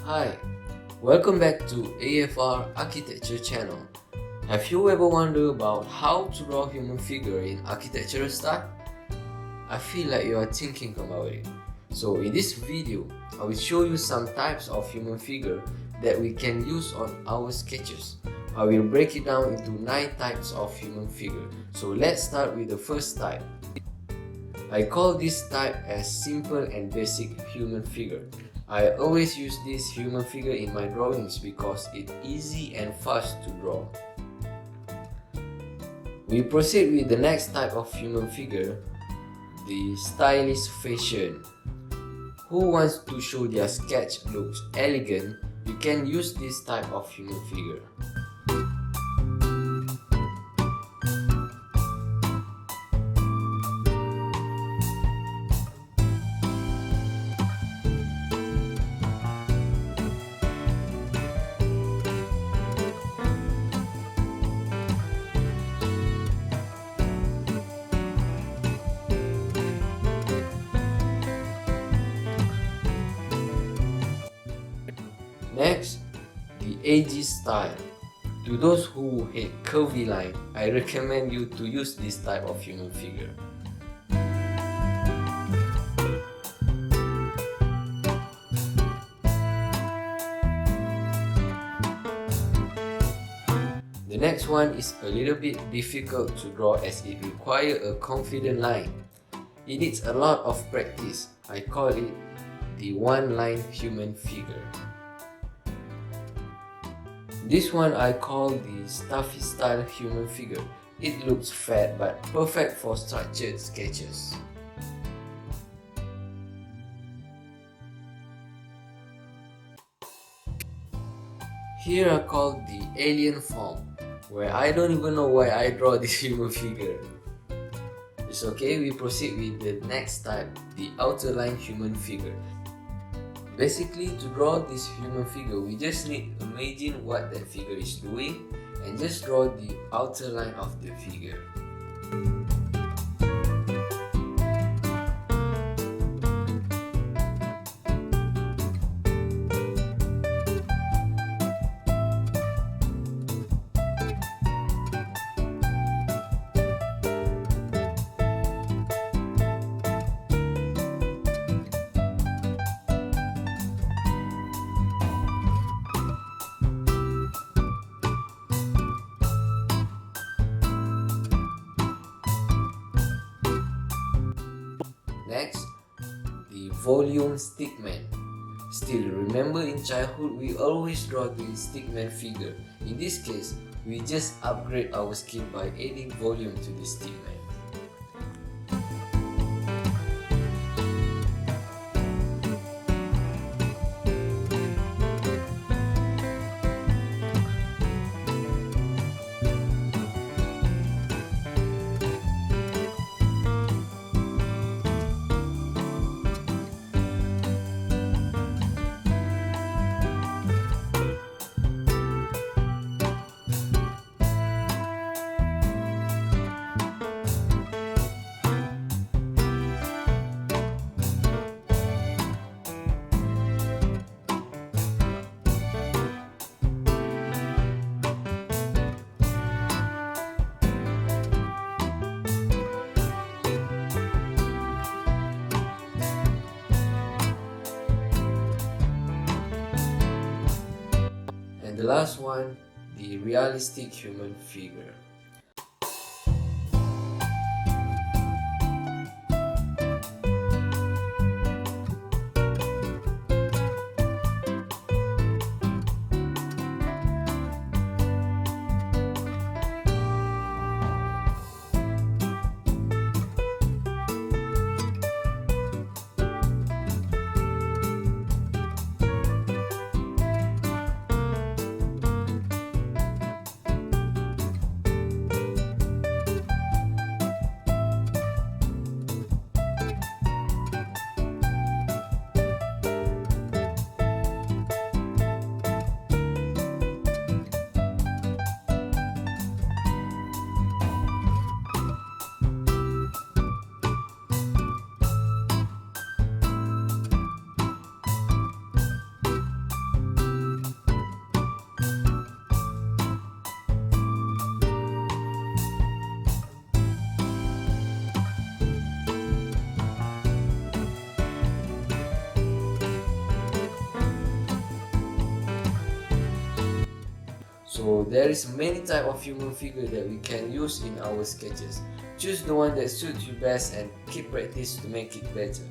Hi, welcome back to AFR Architecture channel. Have you ever wondered about how to draw human figure in architectural style? I feel like you are thinking about it. So in this video, I will show you some types of human figure that we can use on our sketches. I will break it down into 9 types of human figure. So let's start with the first type. I call this type as simple and basic human figure. I always use this human figure in my drawings because it's easy and fast to draw. We proceed with the next type of human figure, the stylish fashion. Who wants to show their sketch looks elegant, you can use this type of human figure. Next, the edgy style. To those who hate curvy line, I recommend you to use this type of human figure. The next one is a little bit difficult to draw as it requires a confident line. It needs a lot of practice. I call it the one-line human figure. This one I call the stuffy style human figure. It looks fat but perfect for structured sketches. Here I call the alien form, where I don't even know why I draw this human figure. It's okay, we proceed with the next type, the outer line human figure. Basically, to draw this human figure, we just need to imagine what that figure is doing and just draw the outer line of the figure. Next, the volume stickman. Still, remember in childhood we always draw the stickman figure. In this case, we just upgrade our skill by adding volume to the stickman. The last one, the realistic human figure. So there is many type of human figure that we can use in our sketches. Choose the one that suits you best and keep practice to make it better.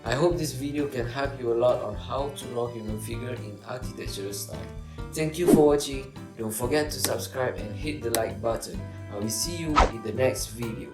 I hope this video can help you a lot on how to draw human figure in architectural style. Thank you for watching. Don't forget to subscribe and hit the like button. I will see you in the next video.